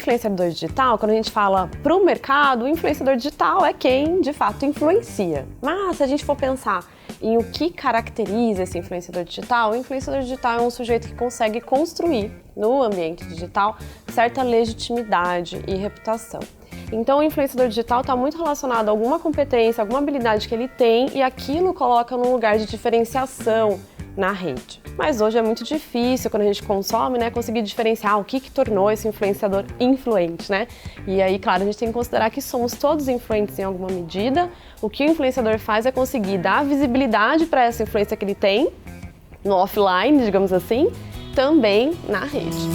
influenciador digital, quando a gente fala para o mercado, o influenciador digital é quem, de fato, influencia. Mas, se a gente for pensar em o que caracteriza esse influenciador digital, o influenciador digital é um sujeito que consegue construir, no ambiente digital, certa legitimidade e reputação. Então, o influenciador digital está muito relacionado a alguma competência, alguma habilidade que ele tem e aquilo coloca num lugar de diferenciação na rede. Mas hoje é muito difícil, quando a gente consome, né, conseguir diferenciar o que tornou esse influenciador influente, né? E aí, claro, a gente tem que considerar que somos todos influentes em alguma medida. O que o influenciador faz é conseguir dar visibilidade para essa influência que ele tem, no offline, digamos assim, também na rede.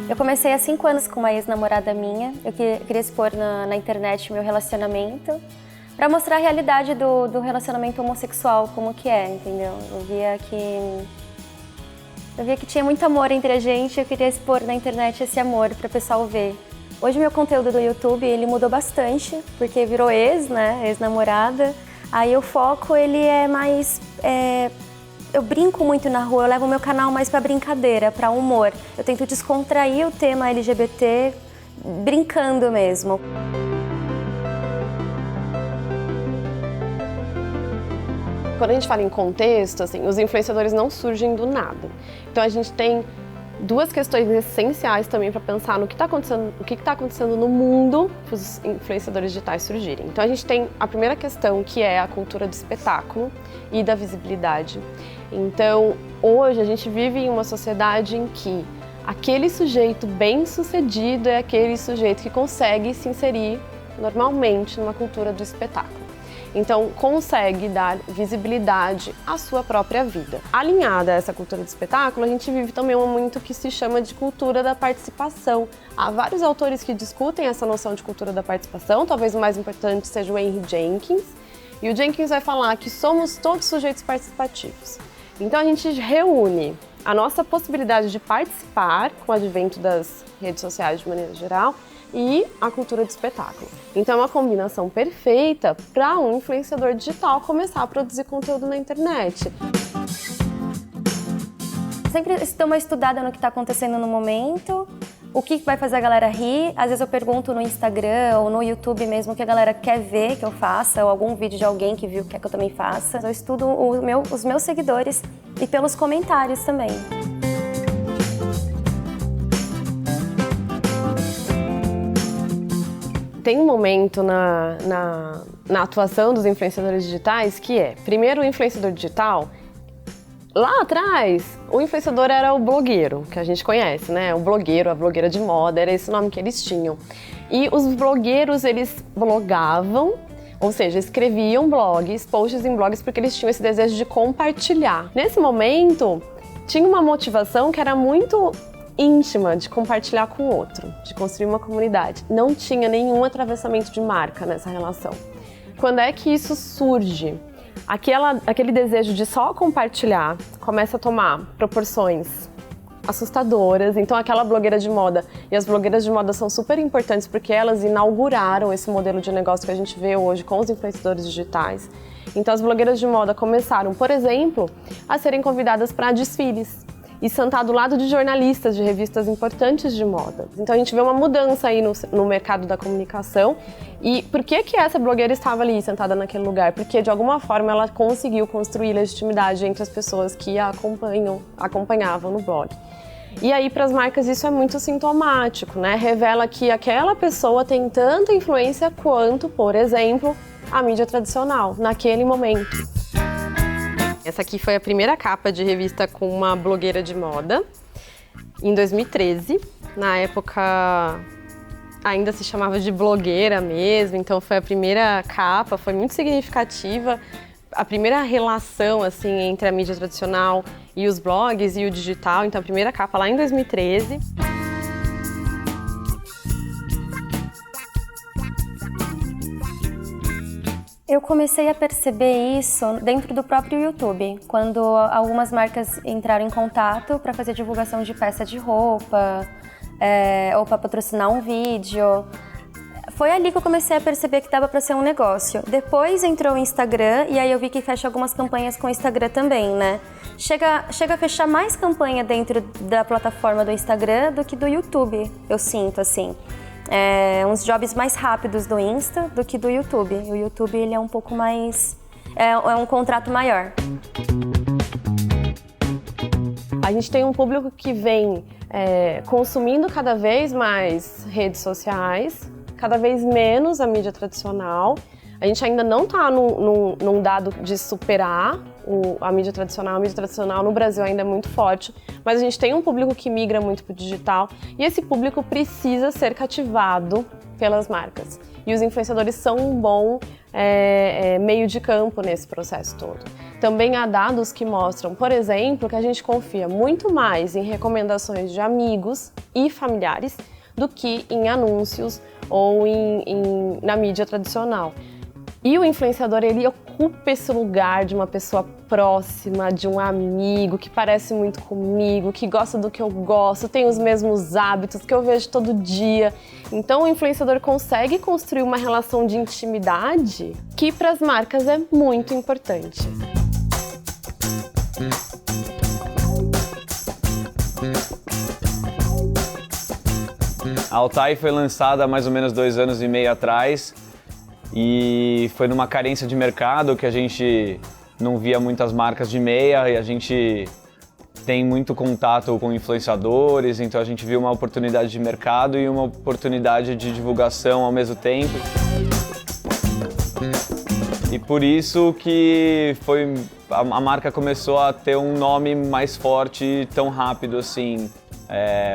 Eu comecei há 5 anos com uma ex-namorada minha. Eu queria expor na internet meu relacionamento, para mostrar a realidade do relacionamento homossexual, como que é, entendeu? Eu via que tinha muito amor entre a gente, eu queria expor na internet esse amor para o pessoal ver. Hoje meu conteúdo do YouTube, ele mudou bastante, porque virou ex-namorada. Aí o foco, ele é mais... Eu brinco muito na rua, eu levo o meu canal mais para brincadeira, para humor. Eu tento descontrair o tema LGBT brincando mesmo. Quando a gente fala em contexto, assim, os influenciadores não surgem do nada. Então a gente tem duas questões essenciais também para pensar no que está acontecendo no mundo para os influenciadores digitais surgirem. Então a gente tem a primeira questão, que é a cultura do espetáculo e da visibilidade. Então hoje a gente vive em uma sociedade em que aquele sujeito bem-sucedido é aquele sujeito que consegue se inserir normalmente numa cultura do espetáculo. Então, consegue dar visibilidade à sua própria vida. Alinhada a essa cultura do espetáculo, a gente vive também um momento que se chama de cultura da participação. Há vários autores que discutem essa noção de cultura da participação, talvez o mais importante seja o Henry Jenkins. E o Jenkins vai falar que somos todos sujeitos participativos. Então, a gente reúne a nossa possibilidade de participar com o advento das redes sociais de maneira geral, e a cultura do espetáculo. Então é uma combinação perfeita para um influenciador digital começar a produzir conteúdo na internet. Sempre dou uma estudada no que está acontecendo no momento, o que vai fazer a galera rir. Às vezes eu pergunto no Instagram ou no YouTube mesmo o que a galera quer ver que eu faça, ou algum vídeo de alguém que viu que quer que eu também faça. Eu estudo os meus seguidores e pelos comentários também. Tem um momento na atuação dos influenciadores digitais que é, primeiro, o influenciador digital. Lá atrás, o influenciador era o blogueiro, que a gente conhece, né? O blogueiro, a blogueira de moda, era esse o nome que eles tinham. E os blogueiros, eles blogavam, ou seja, escreviam blogs, posts em blogs, porque eles tinham esse desejo de compartilhar. Nesse momento, tinha uma motivação que era muito íntima de compartilhar com o outro, de construir uma comunidade. Não tinha nenhum atravessamento de marca nessa relação. Quando é que isso surge? Aquele desejo de só compartilhar começa a tomar proporções assustadoras. Então aquela blogueira de moda, e as blogueiras de moda são super importantes porque elas inauguraram esse modelo de negócio que a gente vê hoje com os influenciadores digitais. Então as blogueiras de moda começaram, por exemplo, a serem convidadas para desfiles e sentar do lado de jornalistas de revistas importantes de moda. Então a gente vê uma mudança aí no mercado da comunicação. E por que essa blogueira estava ali sentada naquele lugar? Porque de alguma forma ela conseguiu construir legitimidade entre as pessoas que a acompanhavam no blog. E aí para as marcas isso é muito sintomático, né? Revela que aquela pessoa tem tanta influência quanto, por exemplo, a mídia tradicional, naquele momento. Essa aqui foi a primeira capa de revista com uma blogueira de moda, em 2013. Na época ainda se chamava de blogueira mesmo, então foi a primeira capa, foi muito significativa. A primeira relação assim, entre a mídia tradicional e os blogs e o digital, então a primeira capa lá em 2013. Eu comecei a perceber isso dentro do próprio YouTube, quando algumas marcas entraram em contato para fazer divulgação de peça de roupa, ou para patrocinar um vídeo. Foi ali que eu comecei a perceber que dava para ser um negócio. Depois entrou o Instagram e aí eu vi que fecha algumas campanhas com o Instagram também, né? Chega a fechar mais campanha dentro da plataforma do Instagram do que do YouTube, eu sinto, assim. Uns jobs mais rápidos do Insta do que do YouTube. O YouTube, ele é um pouco mais... é um contrato maior. A gente tem um público que vem consumindo cada vez mais redes sociais, cada vez menos a mídia tradicional. A gente ainda não está num dado de superar a mídia tradicional. A mídia tradicional no Brasil ainda é muito forte, mas a gente tem um público que migra muito para o digital e esse público precisa ser cativado pelas marcas. E os influenciadores são um bom meio de campo nesse processo todo. Também há dados que mostram, por exemplo, que a gente confia muito mais em recomendações de amigos e familiares do que em anúncios ou na mídia tradicional. E o influenciador, ele ocupa esse lugar de uma pessoa próxima, de um amigo que parece muito comigo, que gosta do que eu gosto, tem os mesmos hábitos que eu vejo todo dia. Então o influenciador consegue construir uma relação de intimidade que para as marcas é muito importante. A Altai foi lançada há mais ou menos 2 anos e meio atrás e foi numa carência de mercado que a gente não via muitas marcas de meia e a gente tem muito contato com influenciadores, então a gente viu uma oportunidade de mercado e uma oportunidade de divulgação ao mesmo tempo. E por isso que a marca começou a ter um nome mais forte tão rápido assim.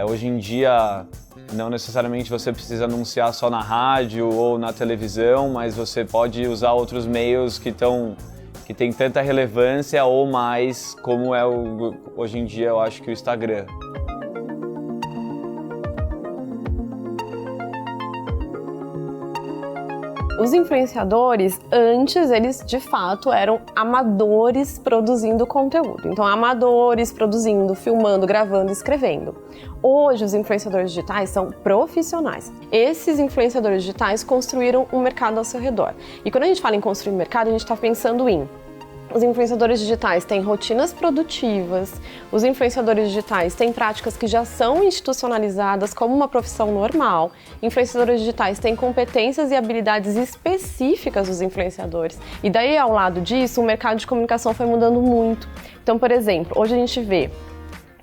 Hoje em dia, não necessariamente você precisa anunciar só na rádio ou na televisão, mas você pode usar outros meios que têm tanta relevância ou mais, como hoje em dia eu acho que o Instagram. Os influenciadores, antes, eles de fato eram amadores produzindo conteúdo. Então, amadores produzindo, filmando, gravando, escrevendo. Hoje, os influenciadores digitais são profissionais. Esses influenciadores digitais construíram um mercado ao seu redor. E quando a gente fala em construir mercado, a gente está pensando em os influenciadores digitais têm rotinas produtivas, os influenciadores digitais têm práticas que já são institucionalizadas como uma profissão normal, influenciadores digitais têm competências e habilidades específicas dos influenciadores. E daí, ao lado disso, o mercado de comunicação foi mudando muito. Então, por exemplo, hoje a gente vê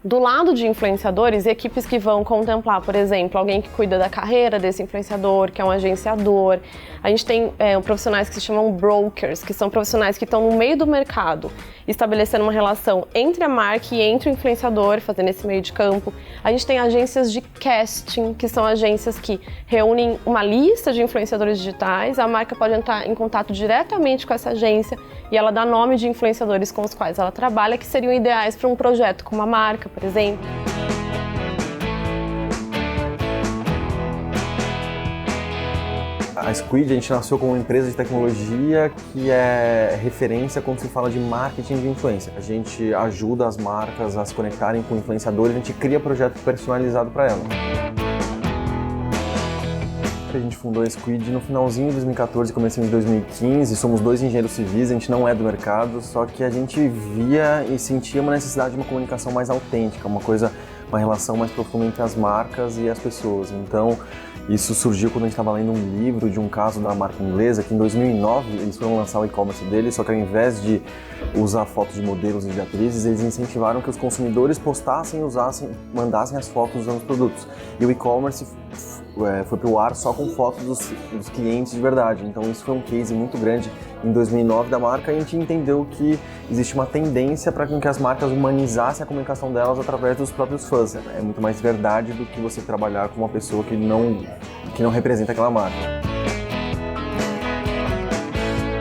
do lado de influenciadores, equipes que vão contemplar, por exemplo, alguém que cuida da carreira desse influenciador, que é um agenciador. A gente tem profissionais que se chamam brokers, que são profissionais que estão no meio do mercado, estabelecendo uma relação entre a marca e entre o influenciador, fazendo esse meio de campo. A gente tem agências de casting, que são agências que reúnem uma lista de influenciadores digitais. A marca pode entrar em contato diretamente com essa agência e ela dá nome de influenciadores com os quais ela trabalha, que seriam ideais para um projeto com uma marca, por exemplo. A Squid, a gente nasceu como uma empresa de tecnologia que é referência quando se fala de marketing de influência. A gente ajuda as marcas a se conectarem com influenciadores, a gente cria projeto personalizado para elas. A gente fundou a Squid no finalzinho de 2014, comecinho de 2015, somos 2 engenheiros civis, a gente não é do mercado, só que a gente via e sentia uma necessidade de uma comunicação mais autêntica, uma relação mais profunda entre as marcas e as pessoas. Então, isso surgiu quando a gente estava lendo um livro de um caso da marca inglesa, que em 2009 eles foram lançar o e-commerce deles, só que ao invés de usar fotos de modelos e de atrizes, eles incentivaram que os consumidores postassem, usassem, mandassem as fotos usando os produtos. E o e-commerce foi para o ar só com fotos dos clientes de verdade. Então isso foi um case muito grande em 2009 da marca e a gente entendeu que existe uma tendência para que as marcas humanizassem a comunicação delas através dos próprios fãs. É muito mais verdade do que você trabalhar com uma pessoa que não representa aquela marca.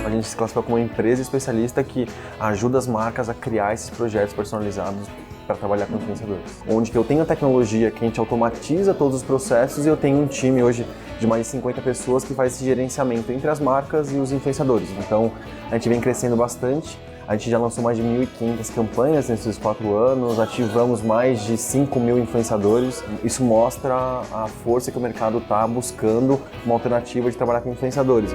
A gente se classifica como uma empresa especialista que ajuda as marcas a criar esses projetos personalizados para trabalhar com influenciadores. Onde que eu tenho a tecnologia que a gente automatiza todos os processos e eu tenho um time hoje de mais de 50 pessoas que faz esse gerenciamento entre as marcas e os influenciadores. Então, a gente vem crescendo bastante. A gente já lançou mais de 1.500 campanhas nesses 4 anos, ativamos mais de 5.000 influenciadores. Isso mostra a força que o mercado está buscando uma alternativa de trabalhar com influenciadores.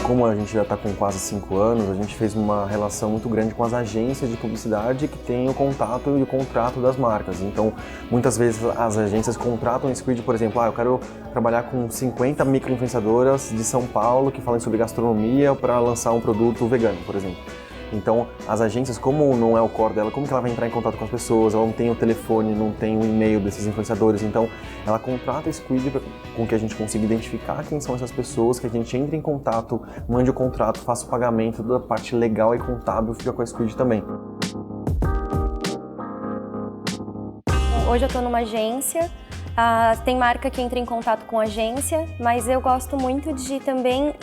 Como a gente já está com quase 5 anos, a gente fez uma relação muito grande com as agências de publicidade que têm o contato e o contrato das marcas. Então, muitas vezes as agências contratam o Squid, por exemplo, eu quero trabalhar com 50 micro-influenciadoras de São Paulo que falam sobre gastronomia para lançar um produto vegano, por exemplo. Então, as agências, como não é o core dela, como que ela vai entrar em contato com as pessoas? Ela não tem o telefone, não tem o e-mail desses influenciadores. Então, ela contrata a Squid com que a gente consiga identificar quem são essas pessoas, que a gente entre em contato, mande o contrato, faça o pagamento da parte legal e contábil, fica com a Squid também. Hoje eu estou numa agência. Tem marca que entra em contato com a agência, mas eu gosto muito de também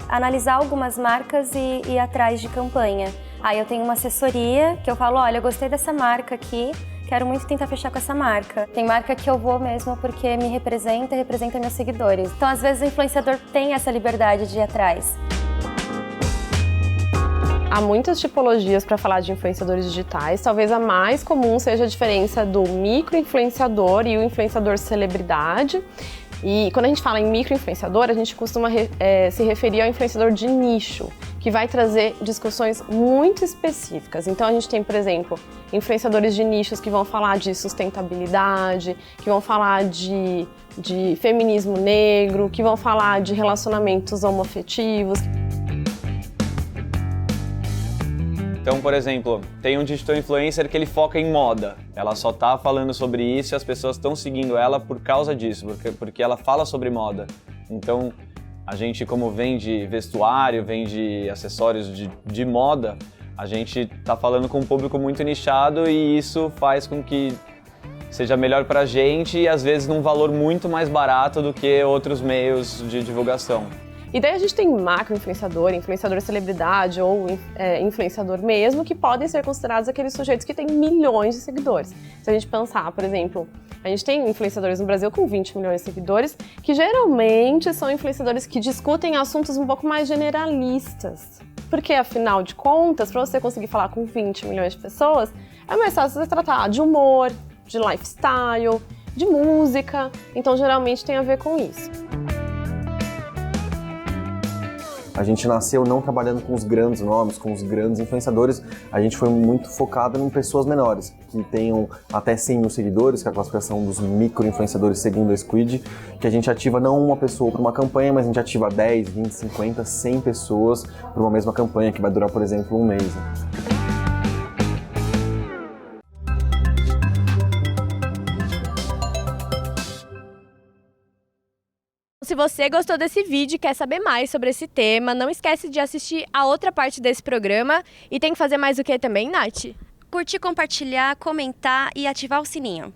analisar algumas marcas e ir atrás de campanha. Aí eu tenho uma assessoria que eu falo, olha, eu gostei dessa marca aqui, quero muito tentar fechar com essa marca. Tem marca que eu vou mesmo porque me representa meus seguidores. Então, às vezes, o influenciador tem essa liberdade de ir atrás. Há muitas tipologias para falar de influenciadores digitais. Talvez a mais comum seja a diferença do micro-influenciador e o influenciador celebridade. E quando a gente fala em micro-influenciador, a gente costuma se referir ao influenciador de nicho, que vai trazer discussões muito específicas. Então a gente tem, por exemplo, influenciadores de nichos que vão falar de sustentabilidade, que vão falar de feminismo negro, que vão falar de relacionamentos homoafetivos. Então, por exemplo, tem um digital influencer que ele foca em moda. Ela só tá falando sobre isso e as pessoas estão seguindo ela por causa disso, porque ela fala sobre moda. Então, a gente, como vende vestuário, vende acessórios de moda, a gente tá falando com um público muito nichado e isso faz com que seja melhor pra gente e às vezes num valor muito mais barato do que outros meios de divulgação. E daí a gente tem macro-influenciador, influenciador celebridade ou influenciador mesmo, que podem ser considerados aqueles sujeitos que têm milhões de seguidores. Se a gente pensar, por exemplo, a gente tem influenciadores no Brasil com 20 milhões de seguidores, que geralmente são influenciadores que discutem assuntos um pouco mais generalistas. Porque, afinal de contas, para você conseguir falar com 20 milhões de pessoas, é mais fácil você tratar de humor, de lifestyle, de música. Então, geralmente tem a ver com isso. A gente nasceu não trabalhando com os grandes nomes, com os grandes influenciadores, a gente foi muito focado em pessoas menores, que tenham até 100 mil seguidores, que é a classificação dos micro-influenciadores segundo a Squid, que a gente ativa não uma pessoa para uma campanha, mas a gente ativa 10, 20, 50, 100 pessoas para uma mesma campanha, que vai durar, por exemplo, um mês. Se você gostou desse vídeo e quer saber mais sobre esse tema, não esquece de assistir a outra parte desse programa. E tem que fazer mais o que também, Nath? Curtir, compartilhar, comentar e ativar o sininho.